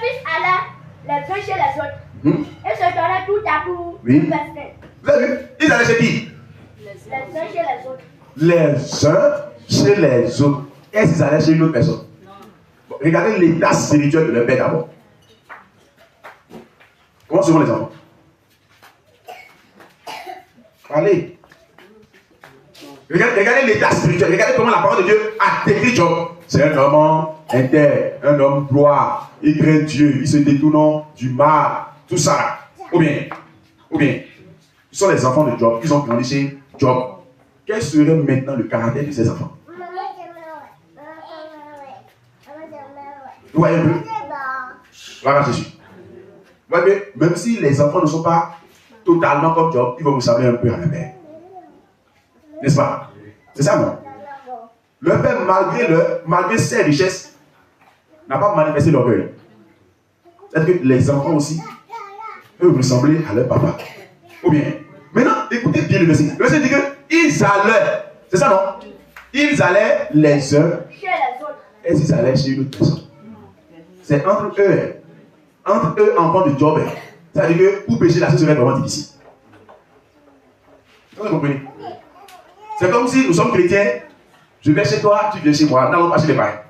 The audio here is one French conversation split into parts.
fils allait les uns chez les autres et se donnait tout à tout festin. Vous avez vu? Ils allaient chez qui? Les uns chez les autres. Les uns chez les autres. Est-ce qu'ils allaient chez une autre personne? Bon, regardez l'état spirituel de leur père d'abord. Comment seront les enfants? Allez. Regardez l'état spirituel. Regardez comment la parole de Dieu a décrit Job. C'est un homme intègre, un homme droit. Il craint Dieu. Il se détourne du mal. Tout ça. Ou bien, ce sont les enfants de Job. Ils ont grandi chez Job. Quel serait maintenant le caractère de ces enfants? Vous voyez un peu? Voilà, Jésus. Vous voyez, même si les enfants ne sont pas totalement comme Job, ils vont vous ressembler un peu à la mère. N'est-ce pas? C'est ça, non? Le père, malgré ses richesses, n'a pas manifesté l'orgueil. C'est-à-dire que les enfants aussi peuvent ressembler à leur papa. Ou bien, maintenant, écoutez bien le verset. Le verset dit qu'ils allaient, c'est ça, non? Ils allaient les uns chez les autres. Et s'ils allaient chez une autre personne. C'est entre eux, enfants de Job. C'est-à-dire que pour pécher, la chose serait vraiment difficile. Vous comprenez? C'est comme si nous sommes chrétiens, je vais chez toi, tu viens chez moi, n'allons pas chez les païens.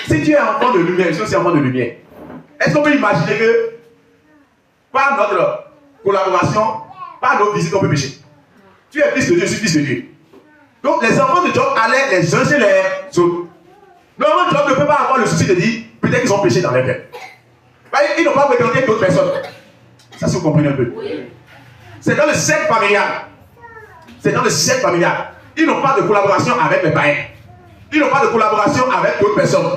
Si tu es enfant de lumière, je suis aussi enfant de lumière. Est-ce qu'on peut imaginer que par notre collaboration, par nos visites, on peut pécher? Tu es fils de Dieu, je suis fils de Dieu. Donc les enfants de Job allaient les uns chez les autres. Normalement, Job ne peut pas avoir le souci de dire peut-être qu'ils ont péché dans leur cœur. Ils n'ont pas fréquenté d'autres personnes. Ça, si vous comprenez un peu. C'est dans le cercle familial. C'est dans le cercle familial. Ils n'ont pas de collaboration avec les païens. Ils n'ont pas de collaboration avec d'autres personnes.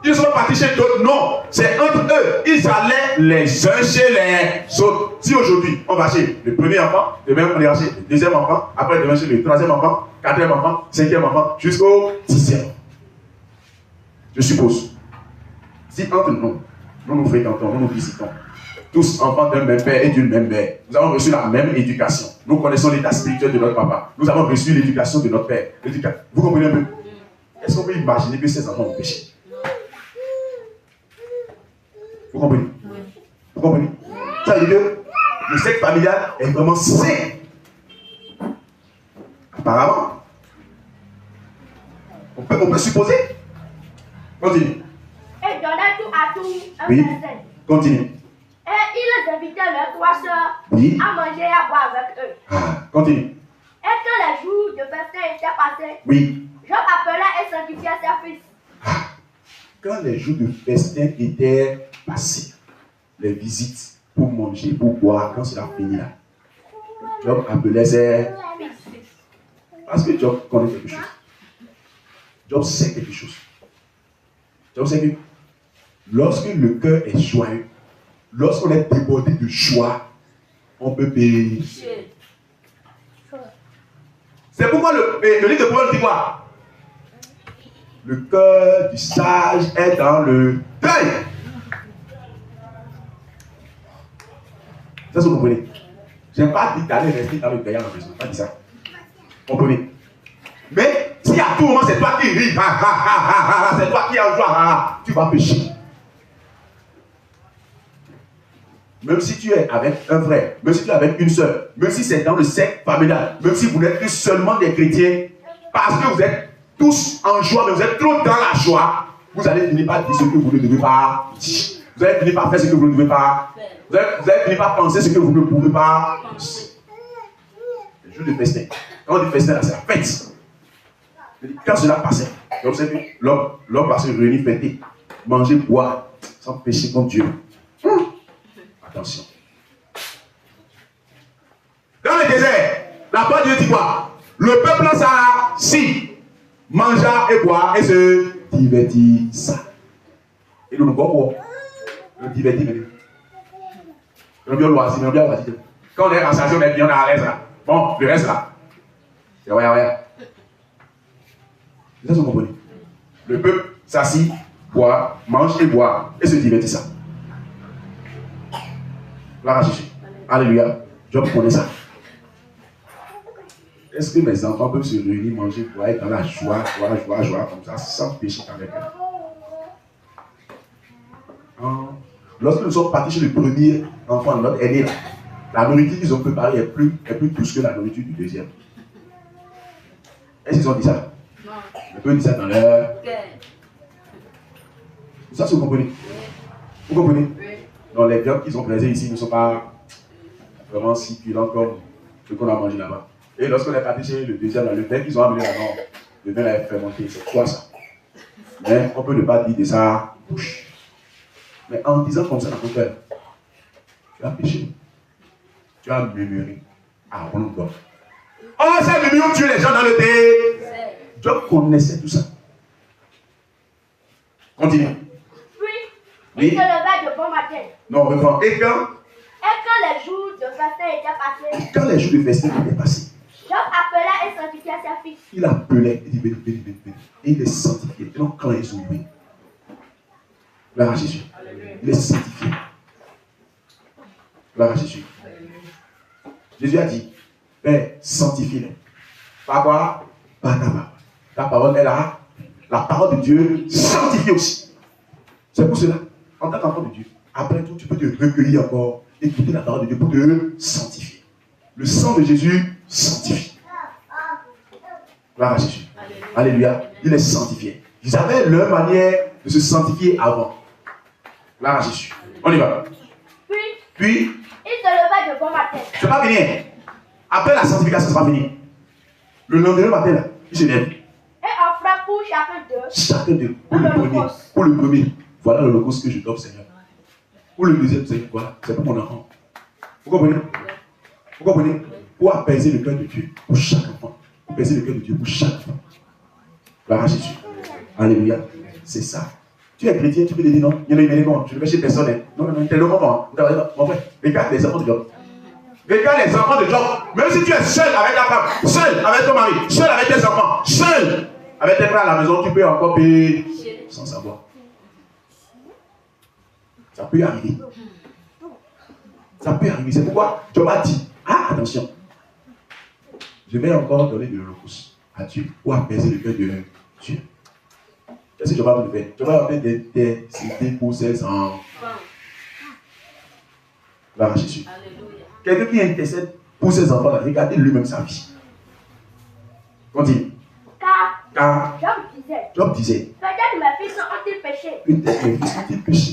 Ils sont partis chez d'autres. Non, c'est entre eux. Ils allaient les uns chez les autres. Si aujourd'hui, on va chez le premier enfant, demain on ira chez le deuxième enfant, après demain chez le troisième enfant, quatrième enfant, cinquième enfant, jusqu'au 10e. Je suppose. Si entre nous, nous fréquentons, nous visitons, tous enfants d'un même père et d'une même mère, nous avons reçu la même éducation. Nous connaissons l'état spirituel de notre papa. Nous avons reçu l'éducation de notre père. Vous comprenez un peu? Est-ce qu'on peut imaginer que ces enfants ont péché? Vous comprenez? Vous comprenez? Ça veut dire que le cercle familial est vraiment sain. Apparemment. On peut supposer. Continue. Et donnait tout à tout un Oui. festin. Continue. Et ils invitaient leurs trois sœurs Oui. à manger et à boire avec eux. Ah, continue. Et que les jours de festin étaient passés, Oui. Job appela et sanctifia ses fils. Quand les jours de festin étaient passés, les visites pour manger, pour boire, quand cela finit là, Job appelait ses fils. Parce que Job connaît quelque chose. Job sait quelque chose. Job sait que lorsque le cœur est joyeux, lorsqu'on est débordé de joie, on peut pécher. C'est pourquoi le livre de Proverbes dit quoi? Le cœur du sage est dans le deuil. Ça, vous comprenez? Je n'ai pas dit d'aller rester dans le deuil à la maison. Pas dit ça. Vous comprenez? Mais si à tout moment c'est toi qui ris, c'est toi qui as joie, tu vas pécher. Même si tu es avec un frère, même si tu es avec une soeur, même si c'est dans le cercle familial, même si vous n'êtes que seulement des chrétiens, parce que vous êtes tous en joie, mais vous êtes trop dans la joie, vous allez finir par dire ce que vous ne devez pas dire. Vous allez finir par faire ce que vous ne devez pas. Vous allez finir par penser ce que vous ne pouvez pas penser. Le jour de festin. Quand on dit festin, là, c'est la fête. Quand cela passait, vous savez que l'homme va se réunir, fêter, manger, boire, sans pécher contre Dieu. Attention. Dans le désert, la parole de Dieu dit quoi? Le peuple s'assit, mangea et boit et se divertissa. Et nous nous comprenons. Le divertir, on bien loisir, quand on est rassasié, on est bien à l'aise là. Bon, le reste là. C'est ouais. C'est ça que vous comprenez. Le peuple s'assit, boit, mange et boit et se divertit ça. Gloire à Jésus. Alléluia. Job connaît ça. Est-ce que mes enfants peuvent se réunir, manger, boire, être dans la joie, comme ça, sans péché dans les cœurs? Lorsque nous sommes partis chez le premier enfant, notre aîné, là, la nourriture qu'ils ont préparée est plus douce que la nourriture du deuxième. Est-ce qu'ils ont dit ça? Non. Ils peuvent dire ça dans leur... Ça, vous comprenez? Vous comprenez? Oui. Donc les viandes qu'ils ont présées ici ne sont pas vraiment si puissants comme ce qu'on a mangé là-bas. Et lorsqu'on est parti chez le deuxième, là, le vin qu'ils ont amené là-bas, le vin est fermenté. C'est quoi ça? Mais on peut ne pas dire de sa bouche. Mais en disant comme ça dans ton cœur, tu as péché. Tu as murmuré à rondeur. Oh, c'est le murmure tuer les gens dans le thé. Job connaissait tout ça. Continue. Oui. Il se leva de bon matin. Non, reprends. Et quand les jours de festin étaient passés. Et quand les jours de festin étaient passés. Job appela et sanctifia sa fille. Il appelait et dit béni, béni, béni, béni. Et il est sanctifié. Et donc quand ils sont loués. Gloire à Jésus. Il est sanctifié. Gloire à Jésus. Jésus a dit, Père, sanctifie-les. Par quoi? Par ta parole. Ta parole est là. La parole de Dieu sanctifie aussi. C'est pour cela, en tant qu'enfant de Dieu, après tout, tu peux te recueillir encore, écouter la parole de Dieu pour te sanctifier. Le sang de Jésus sanctifie. Gloire à Jésus. Alléluia. Il est sanctifié. Ils avaient leur manière de se sanctifier avant. Gloire à Jésus. On y va. Puis, il se leva de bon matin. Je ne vais pas venir. Après la sanctification, ça va venir. Le lendemain matin, là, il se lève. Et offra pour chacun d'eux. Chacun d'eux. Pour le premier. Voilà l'holocauste que je t'offre, Seigneur. Pour le deuxième, Seigneur, voilà. C'est pour mon enfant. Vous comprenez? Vous comprenez? Pour apaiser le cœur de Dieu. Pour chaque enfant. Apaiser le cœur de Dieu pour chaque enfant. Gloire à Jésus. Alléluia. C'est ça. Tu es chrétien, tu peux te dire non. Il y en a une élément. Je ne vais chez personne. Hein. Non, non, non. T'es le moment. Mon frère, regarde les enfants de Job. Regarde les enfants de Job. Même si tu es seul avec ta femme, seul avec ton mari, seul avec tes enfants, seul avec tes frères à la maison, tu peux encore payer sans savoir. Ça peut arriver. Ça peut arriver. C'est pourquoi Job a dit, ah, attention, je vais encore donner de l'holocauste à Dieu pour apaiser le cœur de Dieu. Qu'est-ce que Job va faire? Job va faire des intercéder pour ses enfants. Gloire à Jésus. Quelqu'un qui intercède pour ses enfants, là, regardez lui-même sa vie. Continue. Car Job disait, peut-être mes fils ont-ils péché. Peut-être mes fils ont-ils péché.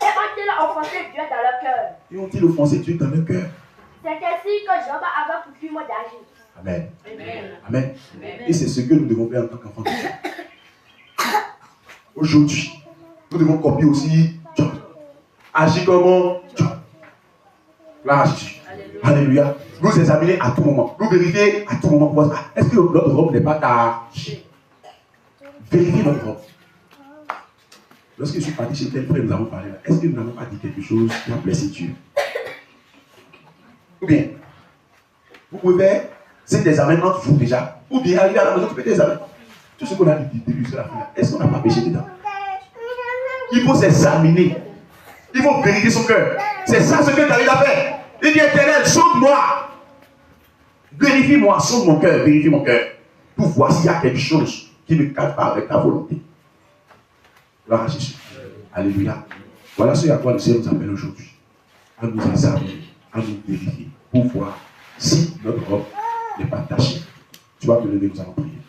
Et ont-ils offensé Dieu dans leur cœur. Et ont-ils offensé Dieu dans leur cœur. C'est ainsi que Job avait coutume d'agir. Amen. Amen. Et c'est ce que nous devons faire en tant qu'enfants de Dieu. Aujourd'hui, nous devons copier aussi Job. Agir comme Job. Gloire à Jésus. Alléluia. Nous examiner à tout moment. Nous vérifier à tout moment. Est-ce que notre robe n'est pas tachée? Vérifiez notre robe. Lorsque je suis parti chez tel frère, nous avons parlé là. Est-ce que nous n'avons pas dit quelque chose qui a blessé Dieu? Ou bien, vous pouvez faire cet examen entre vous déjà. Ou bien arriver à la maison, tu fais tes examens. Tout ce qu'on a dit du début jusqu'à la fin, est-ce qu'on n'a pas péché dedans? Il faut s'examiner. Il faut vérifier son cœur. C'est ça ce que David a fait. Il dit, Éternel, sonde-moi. Vérifie-moi, sonde mon cœur, vérifie mon cœur. Pour voir s'il y a quelque chose qui ne cadre pas avec ta volonté. Gloire à Jésus. Alléluia. Voilà ce à quoi le Seigneur nous appelle aujourd'hui. À nous examiner, à nous vérifier, pour voir si notre robe n'est pas tachée. Tu vas te lever, nous allons prier.